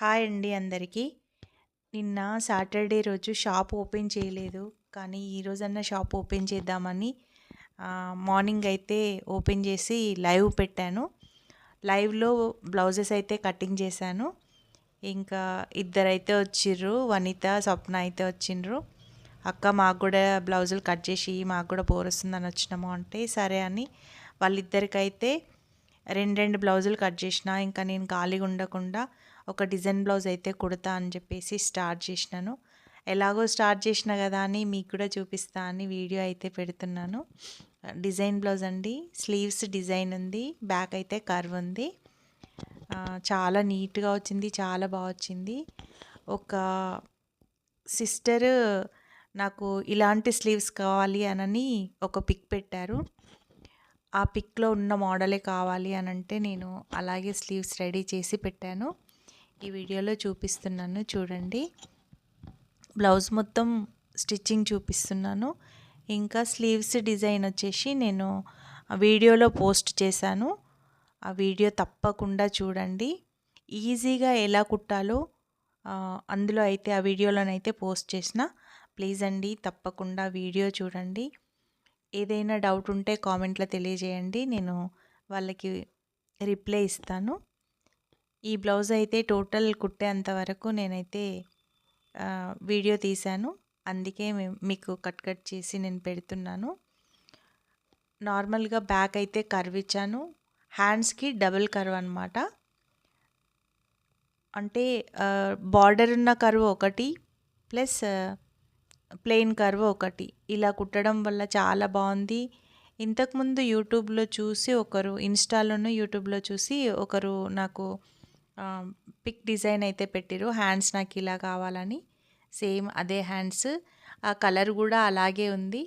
Hi అండి అందరికీ. నిన్న సాటర్డే రోజు షాప్ ఓపెన్ చేయలేదు. కానీ ఈరోజన్నా షాప్ ఓపెన్ చేద్దామని మార్నింగ్ అయితే ఓపెన్ చేసి లైవ్ పెట్టాను. లైవ్‌లో బ్లౌజెస్ అయితే కటింగ్ చేశాను. ఇంకా ఇద్దరైతే వచ్చిర్రు. వనిత, స్వప్న అయితే వచ్చిండ్రు. అక్క మాకు కూడా బ్లౌజులు కట్ చేసి మాకు కూడా బోర్ వస్తుందని వచ్చినాము అంటే సరే అని వాళ్ళిద్దరికైతే రెండు బ్లౌజులు కట్ చేసిన. ఇంకా నేను ఖాళీగా ఉండకుండా ఒక డిజైన్ బ్లౌజ్ అయితే కుడతా అని చెప్పేసి స్టార్ట్ చేసినాను. ఎలాగో స్టార్ట్ చేసిన కదా అని మీకు కూడా చూపిస్తా అని వీడియో అయితే పెడుతున్నాను. డిజైన్ బ్లౌజ్ అండి. స్లీవ్స్ డిజైన్ ఉంది, బ్యాక్ అయితే కర్వ్ ఉంది. చాలా నీట్గా వచ్చింది, చాలా బాగా వచ్చింది. ఒక సిస్టర్ నాకు ఇలాంటి స్లీవ్స్ కావాలి అని ఒక పిక్ పెట్టారు. ఆ పిక్లో ఉన్న మోడలే కావాలి అని అంటే నేను అలాగే స్లీవ్స్ రెడీ చేసి పెట్టాను. ఈ వీడియోలో చూపిస్తున్నాను చూడండి. బ్లౌజ్ మొత్తం స్టిచ్చింగ్ చూపిస్తున్నాను. ఇంకా స్లీవ్స్ డిజైన్ వచ్చేసి నేను వీడియోలో పోస్ట్ చేశాను. ఆ వీడియో తప్పకుండా చూడండి. ఈజీగా ఎలా కుట్టాలో అందులో అయితే ఆ వీడియోలోనైతే పోస్ట్ చేసిన. ప్లీజ్ అండి తప్పకుండా వీడియో చూడండి. ఏదైనా డౌట్ ఉంటే కామెంట్లో తెలియజేయండి, నేను వాళ్ళకి రిప్లై ఇస్తాను. ఈ బ్లౌజ్ అయితే టోటల్ కుట్టేంత వరకు నేనైతే వీడియో తీశాను. అందుకే మీకు కట్ చేసి నేను పెడుతున్నాను. నార్మల్గా బ్యాక్ అయితే కర్వ్ ఇచ్చాను. హ్యాండ్స్కి డబుల్ కర్వ్ అనమాట. అంటే బార్డర్ ఉన్న కర్వ్ ఒకటి ప్లస్ ప్లెయిన్ కర్వ్ ఒకటి, ఇలా కుట్టడం వల్ల చాలా బాగుంది. ఇంతకుముందు యూట్యూబ్లో చూసి ఒకరు, ఇన్స్టాలోను యూట్యూబ్లో చూసి ఒకరు నాకు పిక్ డిజైన్ అయితే పెట్టిరు. హ్యాండ్స్ నాకు ఇలా కావాలని, సేమ్ అదే హ్యాండ్స్, ఆ కలర్ కూడా అలాగే ఉంది.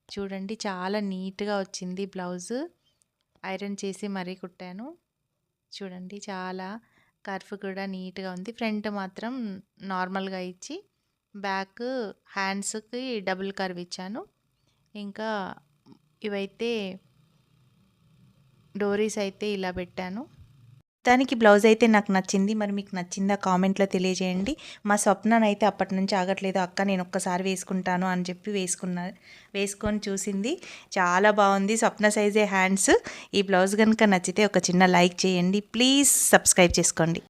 చూడండి చాలా నీట్గా వచ్చింది బ్లౌజ్. ఐరన్ చేసి మరీ కుట్టాను. చూడండి చాలా కర్వ్ కూడా నీట్గా ఉంది. ఫ్రంట్ మాత్రం నార్మల్గా ఇచ్చి బ్యాక్ హ్యాండ్స్కి డబుల్ కర్వ్ ఇచ్చాను. ఇంకా ఇవైతే డోరీస్ అయితే ఇలా పెట్టాను. దానికి బ్లౌజ్ అయితే నాకు నచ్చింది. మరి మీకు నచ్చిందా కామెంట్లో తెలియజేయండి. మా స్వప్ననైతే అప్పటి నుంచి ఆగట్లేదు, అక్క నేను ఒక్కసారి వేసుకుంటాను అని చెప్పి వేసుకొని చూసింది. చాలా బాగుంది. స్వప్న సైజే హ్యాండ్స్. ఈ బ్లౌజ్ కనుక నచ్చితే ఒక చిన్న లైక్ చేయండి. ప్లీజ్ సబ్స్క్రైబ్ చేసుకోండి.